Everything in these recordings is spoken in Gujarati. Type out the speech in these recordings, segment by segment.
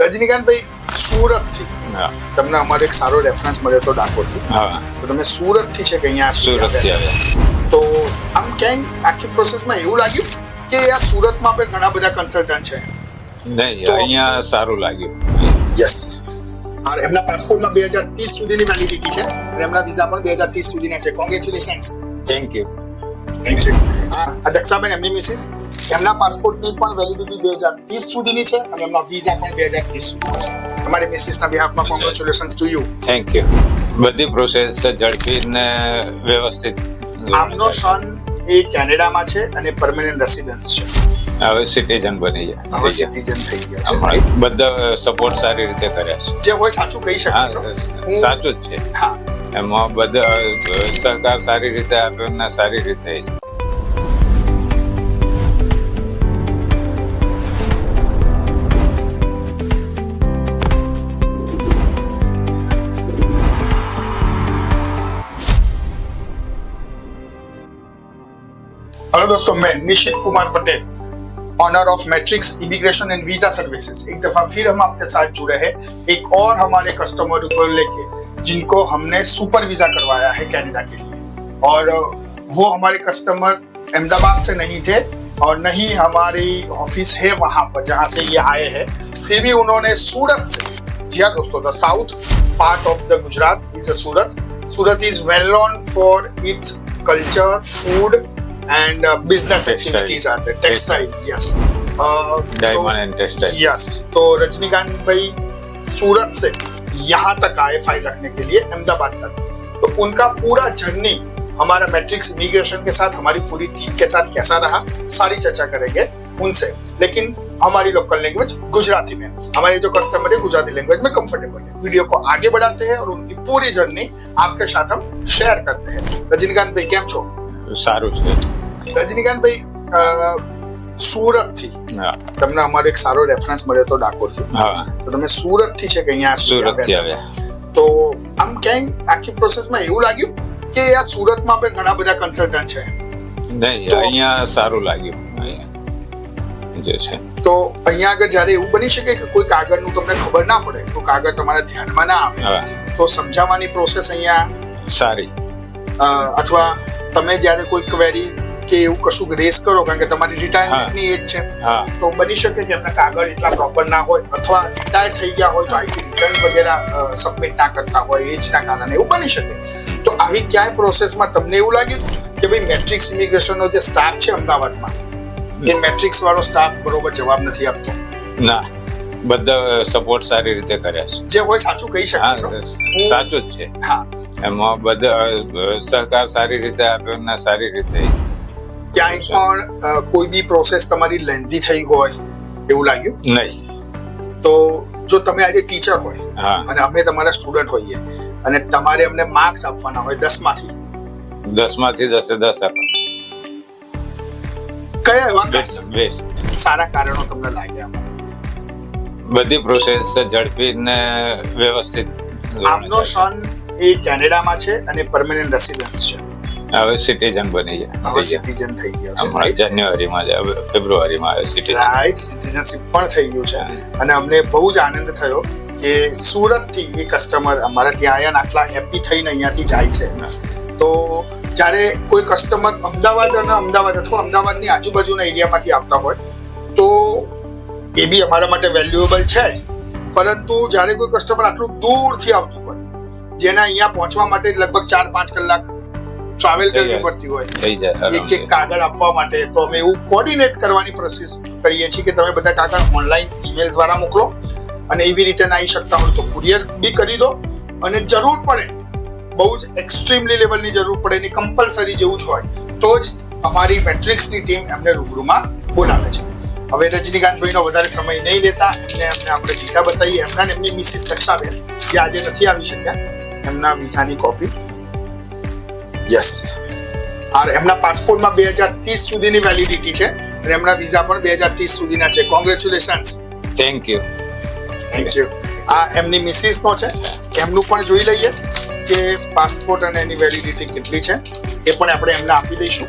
રજનીકાંતભાઈ, સુરતથી તમને અમારો એક સારો રેફરન્સ મળ્યો હતો ડાકોરથી. તો તમે સુરતથી છે કે અહીંયા સુરતથી આવ્યા? તો આમ ક્યાંય આખી પ્રોસેસમાં એવું લાગ્યું કે યાર સુરતમાં આપણે ઘણા બધા કન્સલ્ટન્ટ છે? નહીં, અહીંયા સારું લાગ્યું. યસ. એમના પાસપોર્ટમાં 2030 સુધીની વેલિડિટી છે અને એમના વિઝા પણ 2030 સુધીના છે. કોંગ્રેચ્યુલેશન્સ. Thank you. દક્ષાબેન, એમની મિસિસ, એમના પાસપોર્ટની પણ વેલિડિટી 2030 સુધીની છે અને એમના વિઝા પણ 2030 સુધીના છે. તમારી મિસિસના બિહાફમાં congratulations to you. Thank you. બધી પ્રોસેસ ઝડપી ને વ્યવસ્થિત. આમનો સન એ કેનેડામાં છે અને પરમેનન્ટ રેસિડન્સ છે. હવે સિટીઝન બની ગયા. હવે સિટીઝન થઈ ગયા છે. બધા સપોર્ટ સારી રીતે કર્યા છે. જે હોય સાચું કહી શકો છો. સાચું જ છે. હા, એમાં બધા સહકાર સારી રીતે આપ્યો ને સારી રીતે. हेलो दोस्तों, मैं Nishit Kumar Patel, owner of Matrix Immigration and Visa Services. एक दफा फिर हम आपके साथ जुड़े हैं एक और हमारे कस्टमर को लेके जिनको हमने सुपर वीजा करवाया है कनाडा के लिए. और वो हमारे कस्टमर अहमदाबाद से नहीं थे और नहीं हमारी ऑफिस है वहां पर जहां से ये आए हैं. फिर भी उन्होंने सूरत से, जी हाँ दोस्तों, the south part of the Gujarat is a Surat. Surat is well known for its culture, food and business activities are there. Textile, yes. Diamond and textile. Yes. तो रजनीकांत भाई सूरत से यहाँ तक आए फाइल रखने के लिए अहमदाबाद तक. तो उनका पूरा जर्नी हमारा मैट्रिक्स इमिग्रेशन के साथ, हमारी पूरी टीम के साथ कैसा रहा, सारी चर्चा करेंगे उनसे. लेकिन हमारी लोकल लैंग्वेज गुजराती में, हमारे जो कस्टमर है गुजराती लैंग्वेज में कंफर्टेबल है. वीडियो को आगे बढ़ाते हैं और उनकी पूरी जर्नी आपके साथ हम शेयर करते हैं. रजनीकांत भाई, કેમ છો? સારું છે. રજનીકાંતભાઈ, સુરતથી તમને અમારો એક સારો રેફરન્સ મળ્યો હતો ડાકોરથી. તો તમે સુરતથી છે કે અહીંયા સુરતથી આવ્યા? તો આમ ક્યાંય આખી પ્રોસેસમાં એવું લાગ્યું કે યાર સુરતમાં આપણે ઘણા બધા કન્સલ્ટન્ટ છે? નહીં, અહીંયા સારું લાગ્યું જે છે. તો અહીંયા આગળ જ્યારે એવું બની શકે કે કોઈ કાગળનું તમને ખબર ના પડે, કોઈ કાગળ તમારા ધ્યાનમાં ના આવે, તો સમજાવવાની પ્રોસેસ અહીંયા સારી. અથવા તમે જ્યારે કોઈ ક્વેરી કે એવું કશું રેસ કરો, કારણ કે તમારી રિટાયરમેન્ટની એજ છે, તો બની શકે કે એમના કાગળ એટલા પ્રોપર ના હોય અથવા રિટાયર થઈ ગયા હોય તો આઈટી રિટર્ન વગેરે સબમિટ ના કરતા હોય, એજના કારણે એવું બની શકે. તો આવી ક્યાંય પ્રોસેસમાં તમને એવું લાગ્યું કે ભાઈ મેટ્રિક્સ ઇમિગ્રેશનનો જે સ્ટાફ છે અમદાવાદમાં, એ મેટ્રિક્સ વાળો સ્ટાફ બરોબર જવાબ નથી આપતો? ના, બધા સપોર્ટ સારી રીતે કર્યા છે. જે હોય સાચું કહી શકો છો. સાચું જ છે. હા, એમાં બધા સહકાર સારી રીતે આપ્યો ને સારી રીતે. ક્યાંય પણ કોઈ બી પ્રોસેસ તમારી લેન્ધી થઈ હોય એવું લાગ્યું? નહીં. તો જો તમે આજે ટીચર હોય અને અમે તમારા સ્ટુડન્ટ હોઈએ અને તમારે અમને માર્ક્સ આપવાના હોય 10 માંથી 10 આપવા, કયા એવા બેસ્ટ સારા કારણો તમને લાગ્યા? બધી પ્રોસેસ ઝડપી ને વ્યવસ્થિત. આમનો સન એ કેનેડામાં છે અને પરમેનન્ટ રેસિડન્સ છે. હવે સિટીઝન બની ગયા. હવે સિટીઝન થઈ ગયા છે. હમણાં જાન્યુઆરીમાં જ, ફેબ્રુઆરીમાં આવે સિટીઝન. રાઈટ, સિટીઝનશિપ પણ થઈ ગયું છે. અને અમને બહુ જ આનંદ થયો કે સુરતથી એ કસ્ટમર અમારા ત્યાં આવ્યા ને આટલા હેપી થઈને અહીંયાથી જાય છે. તો જ્યારે કોઈ કસ્ટમર અમદાવાદ અથવા અમદાવાદની આજુબાજુના એરિયામાંથી આવતા હોય તો એ બી અમારા માટે વેલ્યુએબલ છે જ. પરંતુ જ્યારે કોઈ કસ્ટમર આટલું દૂરથી આવતું હોય, જેના અહીંયા પહોંચવા માટે લગભગ 4-5 કલાક ટ્રાવેલ કરવી પડતી હોય એક કાગળ આપવા માટે, તો અમે એવું કોર્ડિનેટ કરવાની પ્રોસેસ કરીએ છીએ કે તમે બધા કાગળ ઓનલાઈન ઈમેલ દ્વારા મોકલો અને એવી રીતે ના આવી શકતા હોય તો કુરિયર બી કરી દો. અને જરૂર પડે, બહુ જ એક્સ્ટ્રીમલી લેવલની જરૂર પડે એની કમ્પલસરી જેવું જ હોય તો જ અમારી મેટ્રિક્સની ટીમ એમને રૂબરૂમાં બોલાવે છે. હવે રજનીકાંતભાઈનો વધારે સમય નહીં લેતા અને એમને આપણે વિઝા બતાવીએ. એમના ને એમની મિસિસ દક્ષાબેન જે આજે નથી આવી શક્યા, એમના વિઝાની કોપી. યસ. એમના પાસપોર્ટમાં 2030 સુધીની વેલિડિટી છે અને એમના વિઝા પણ 2030 સુધીના છે. Congratulations. Thank you. Thank you. આ એમની મિસિસનો છે, એમનું પણ જોઈ લઈએ કે પાસપોર્ટ અને એની વેલિડિટી કેટલી છે, એ પણ આપણે એમને આપી દઈશું.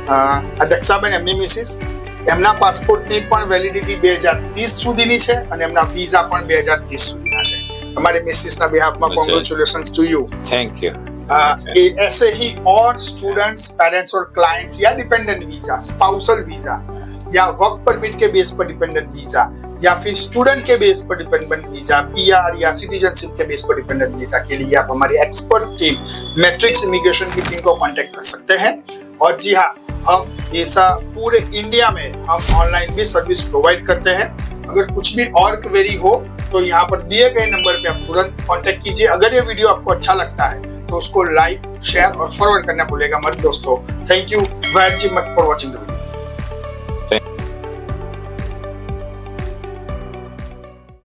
આ દક્ષાબેન એમની મિસિસ, એમના પાસપોર્ટની પણ વેલિડિટી 2030 સુધીની છે અને એમના વિઝા પણ 2030 સુધીના છે. हमारे मिसेस ना बिहाफ में congratulations to you. Thank you. ऐसे ही और स्टूडेंट्स, पेरेंट्स और क्लाइंट्स या डिपेंडेंट वीजा, स्पाउसल वीजा या वर्क परमिट के बेस पर डिपेंडेंट वीजा या फिर स्टूडेंट के बेस पर डिपेंडेंट वीजा, पीआर या सिटीजनशिप के बेस पर डिपेंडेंट वीजा के लिए आप हमारी एक्सपर्ट टीम मैट्रिक्स इमिग्रेशन की टीम को कांटेक्ट कर सकते हैं. और जी हाँ, हम ऐसा पूरे इंडिया में हम ऑनलाइन भी सर्विस प्रोवाइड करते हैं. अगर कुछ भी और क्वेरी हो तो यहाँ पर दिए गए नंबर पे आप तुरंत कांटेक्ट कीजिए. अगर ये वीडियो आपको अच्छा लगता है तो उसको लाइक, शेयर और फॉरवर्ड करना भूलेगा मत दोस्तों. Thank you very much for watching the video.